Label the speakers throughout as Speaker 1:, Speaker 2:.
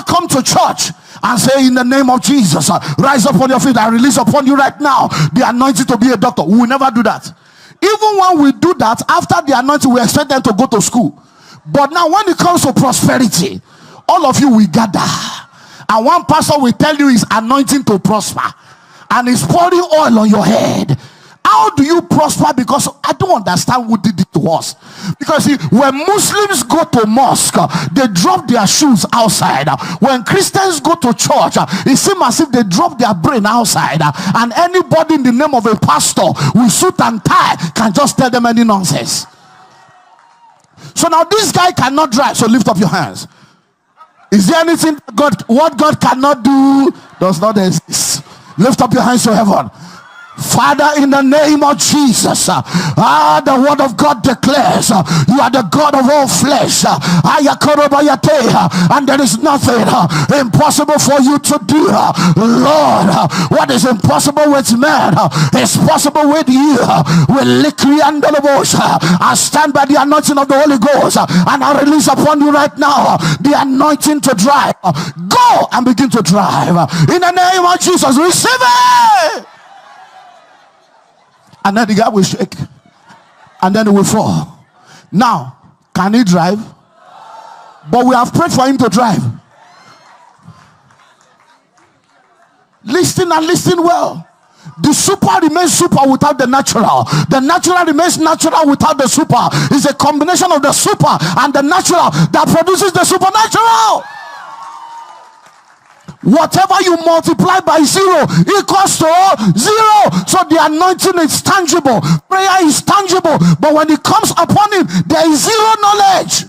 Speaker 1: never come to church and say, in the name of Jesus, rise up on your feet. I release upon you right now the anointing to be a doctor. We will never do that. Even when we do that, after the anointing, we expect them to go to school. But now when it comes to prosperity, all of you will gather. And one pastor will tell you his anointing to prosper. And he's pouring oil on your head. How do you prosper? Because I don't understand who did it to us. Because see, when Muslims go to mosque, they drop their shoes outside. When Christians go to church, it seems as if they drop their brain outside. And anybody in the name of a pastor with suit and tie can just tell them any nonsense. So now this guy cannot drive. So lift up your hands. Is there anything what God cannot do does not exist? Lift up your hands to heaven. Father, in the name of Jesus, the word of God declares, you are the God of all flesh, and there is nothing impossible for you to do. Lord, what is impossible with man is possible with you. I stand by the anointing of the Holy Ghost, and I release upon you right now the anointing to drive. Go and begin to drive. In the name of Jesus, receive it. And then the guy will shake. And then he will fall. Now, can he drive? But we have prayed for him to drive. Listen and listen well. The super remains super without the natural. The natural remains natural without the super. It's a combination of the super and the natural that produces the supernatural. Whatever you multiply by 0 equals to 0. So the anointing is tangible. Prayer is tangible. But when it comes upon him, there is 0 knowledge.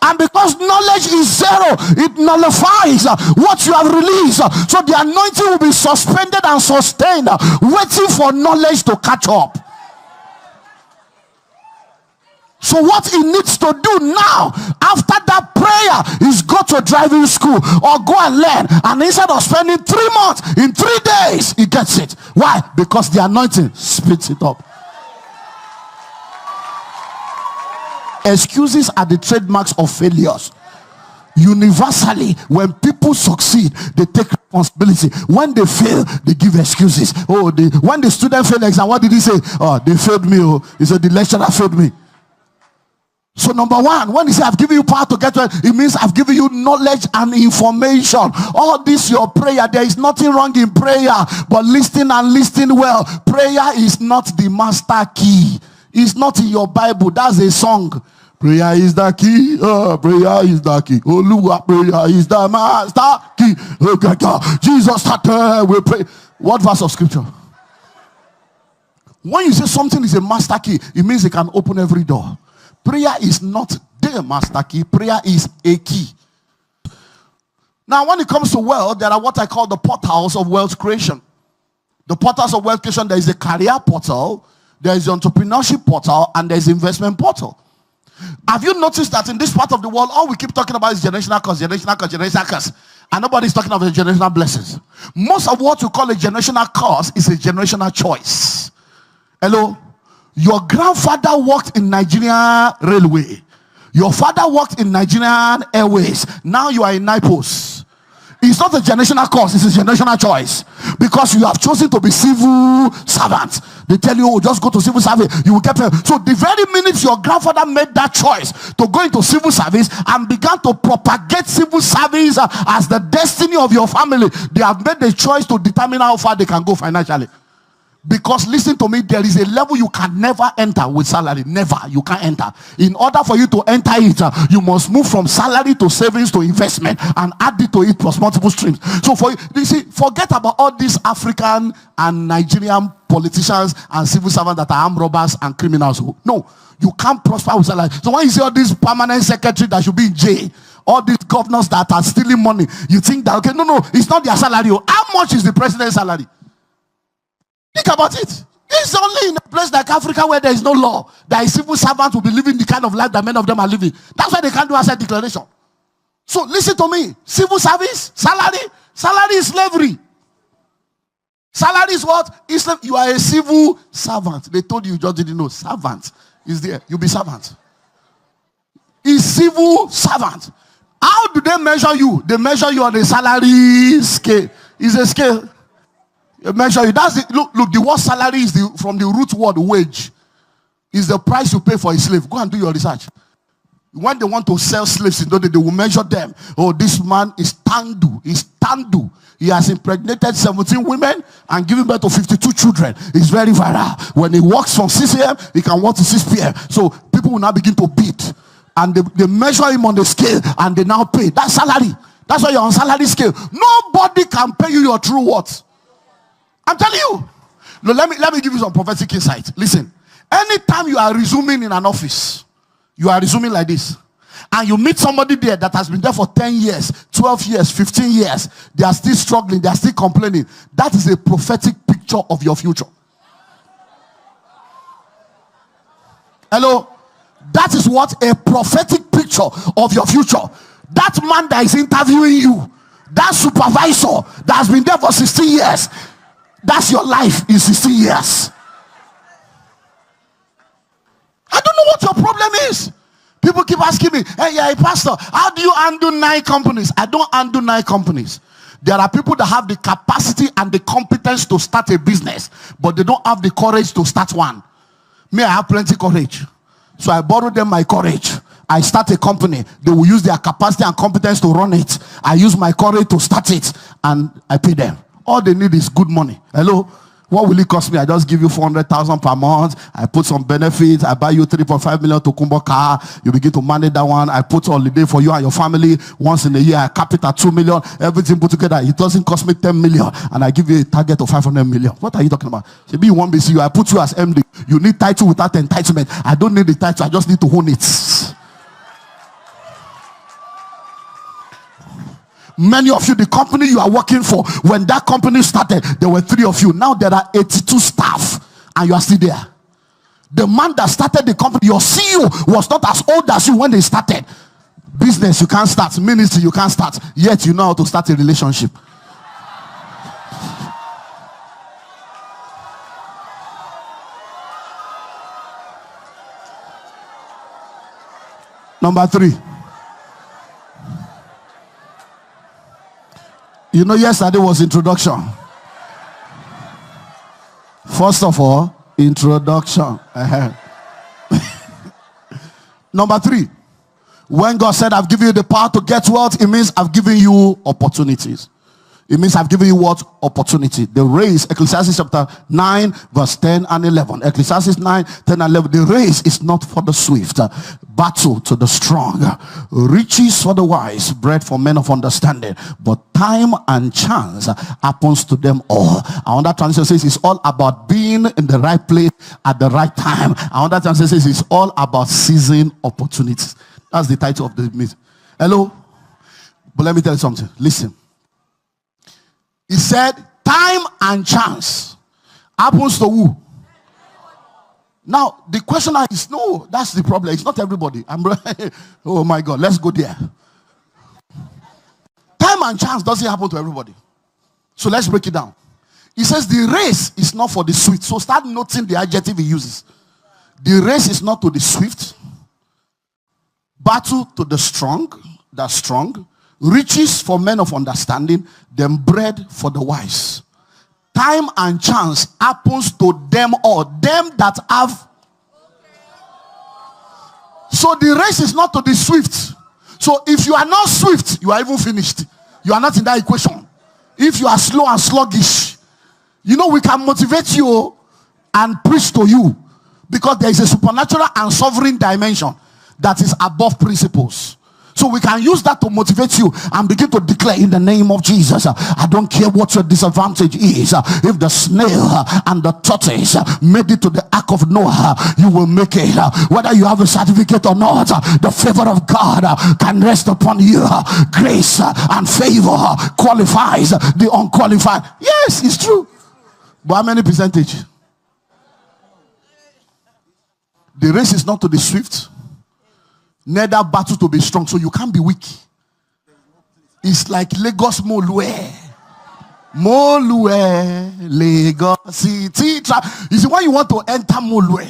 Speaker 1: And because knowledge is 0, it nullifies what you have released. So the anointing will be suspended and sustained, waiting for knowledge to catch up. So what he needs to do now, after that prayer, is go to driving school or go and learn. And instead of spending 3 months, in 3 days, he gets it. Why? Because the anointing speeds it up. Excuses are the trademarks of failures. Universally, when people succeed, they take responsibility. When they fail, they give excuses. When the student failed exam, what did he say? Oh, they failed me. He said, the lecturer failed me. So number one, when he says I've given you power to get well, it means I've given you knowledge and information. All this your prayer. There is nothing wrong in prayer, but listen and listen well. Prayer is not the master key. It's not in your Bible. That's a song. Prayer is the key. Prayer is the key. Oluwa, prayer is the master key. Jesus started with pray. What verse of scripture? When you say something is a master key, it means it can open every door. Prayer is not the master key. Prayer is a key. Now, when it comes to wealth, there are what I call the portals of wealth creation. The portals of wealth creation, there is a career portal, there is the entrepreneurship portal, and there is investment portal. Have you noticed that in this part of the world, all we keep talking about is generational curse, generational curse, generational curse, and nobody's talking about the generational blessings. Most of what we call a generational curse is a generational choice. Hello? Your grandfather worked in Nigerian Railway. Your father worked in Nigerian Airways. Now you are in NIPOS. It's not a generational curse, it's a generational choice. Because you have chosen to be civil servants. They tell you, just go to civil service, you will get paid. So the very minute your grandfather made that choice to go into civil service and began to propagate civil service as the destiny of your family, they have made the choice to determine how far they can go financially. Because listen to me, there is a level you can never enter with salary. Never. You can't enter. In order for you to enter it, you must move from salary to savings to investment and add it to it plus multiple streams. So you see, forget about all these African and Nigerian politicians and civil servants that are armed robbers and criminals. No, you can't prosper with salary. So when you see all these permanent secretaries that should be in jail, all these governors that are stealing money, you think that, okay, no, it's not their salary. How much is the president's salary? Think about it. It's only in a place like Africa where there is no law that a civil servant will be living the kind of life that many of them are living. That's why they can't do asset declaration. So listen to me. Civil service, salary is slavery. Salary is what? You are a civil servant. They told you just didn't know. Servant is there. You'll be servant. Is civil servant. How do they measure you? They measure you on a salary scale. It's a scale. They measure you. That's it. Look, the word salary is from the root word wage. Is the price you pay for a slave. Go and do your research. When they want to sell slaves, they will measure them. Oh, this man is Tandu. He's Tandu. He has impregnated 17 women and given birth to 52 children. It's very viral. When he works from 6 a.m., he can work to 6 p.m. So people will now begin to bid. And they measure him on the scale and they now pay. That's salary. That's why you're on salary scale. Nobody can pay you your true worth. I'm telling you. No, let me give you some prophetic insight. Listen. Anytime you are resuming in an office, you are resuming like this, and you meet somebody there that has been there for 10 years, 12 years, 15 years, they are still struggling, they are still complaining. That is a prophetic picture of your future. Hello? That is what? A prophetic picture of your future. That man that is interviewing you, that supervisor that has been there for 16 years, that's your life in 16 years. I don't know what your problem is. People keep asking me, hey, yeah, pastor, how do you undo 9 companies? I don't undo 9 companies. There are people that have the capacity and the competence to start a business, but they don't have the courage to start one. Me, I have plenty courage. So I borrow them my courage. I start a company. They will use their capacity and competence to run it. I use my courage to start it, and I pay them. All they need is good money. Hello? What will it cost me? I just give you 400,000 per month. I put some benefits. I buy you 3.5 million Tokumbo car. You begin to manage that one. I put holiday for you and your family. Once in a year, I cap it at 2 million. Everything put together, it doesn't cost me 10 million. And I give you a target of 500 million. What are you talking about? Maybe you want me to see you. I put you as MD. You need title without entitlement. I don't need the title. I just need to own it. Many of you, the company you are working for, when that company started, there were 3 of you. Now there are 82 staff, and you are still there. The man that started the company, your CEO, was not as old as you when they started. Business you can't start, ministry you can't start, yet you know how to start a relationship. Number 3. You know, yesterday was introduction. First of all, introduction. Number 3. When God said, I've given you the power to get wealth, it means I've given you opportunities. It means I've given you what? Opportunity. The race, Ecclesiastes chapter 9, verse 10 and 11. Ecclesiastes 9, 10 and 11. The race is not for the swift, battle to the strong, riches for the wise, bread for men of understanding. But time and chance happens to them all. Another translation says it's all about being in the right place at the right time. Another translation says it's all about seizing opportunities. That's the title of the meeting. Hello? But let me tell you something. Listen. He said, time and chance happens to who? Now, the question is, no, that's the problem. It's not everybody. Oh my God, let's go there. Time and chance doesn't happen to everybody. So let's break it down. He says the race is not for the swift. So start noting the adjective he uses. The race is not to the swift. Battle to the strong, that's strong. Riches for men of understanding, then bread for the wise. Time and chance happens to them all. Them that have. So the race is not to the swift. So if you are not swift, you are even finished. You are not in that equation. If you are slow and sluggish, you know we can motivate you and preach to you, because there is a supernatural and sovereign dimension that is above principles. So we can use that to motivate you and begin to declare in the name of Jesus. I don't care what your disadvantage is. If the snail and the tortoise made it to the ark of Noah, you will make it. Whether you have a certificate or not, the favor of God can rest upon you. Grace and favor qualifies the unqualified. Yes, it's true. But how many percentage? The race is not to the swift, neither battle to be strong, so you can't be weak. It's like Lagos Molue, Lagos City. You see, when you want to enter Molue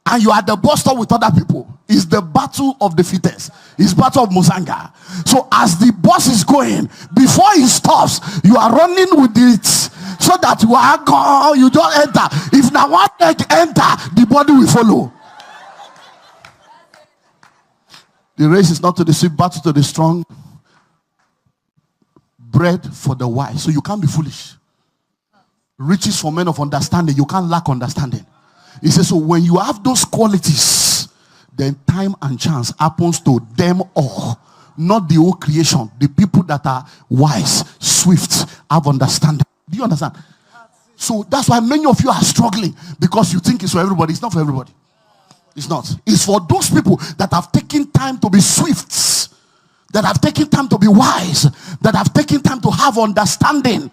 Speaker 1: and you are at the bus stop with other people, it's the battle of the fittest. It's battle of Muzanga. So as the bus is going, before it stops, you are running with it so that you are gone. You don't enter. If now one leg enter, the body will follow. The race is not to the swift, battle to the strong. Bread for the wise. So you can't be foolish. Riches for men of understanding. You can't lack understanding. He says, so when you have those qualities, then time and chance happens to them all. Not the whole creation. The people that are wise, swift, have understanding. Do you understand? So that's why many of you are struggling, because you think it's for everybody. It's not for everybody. It's not. It's for those people that have taken time to be swift, that have taken time to be wise, that have taken time to have understanding.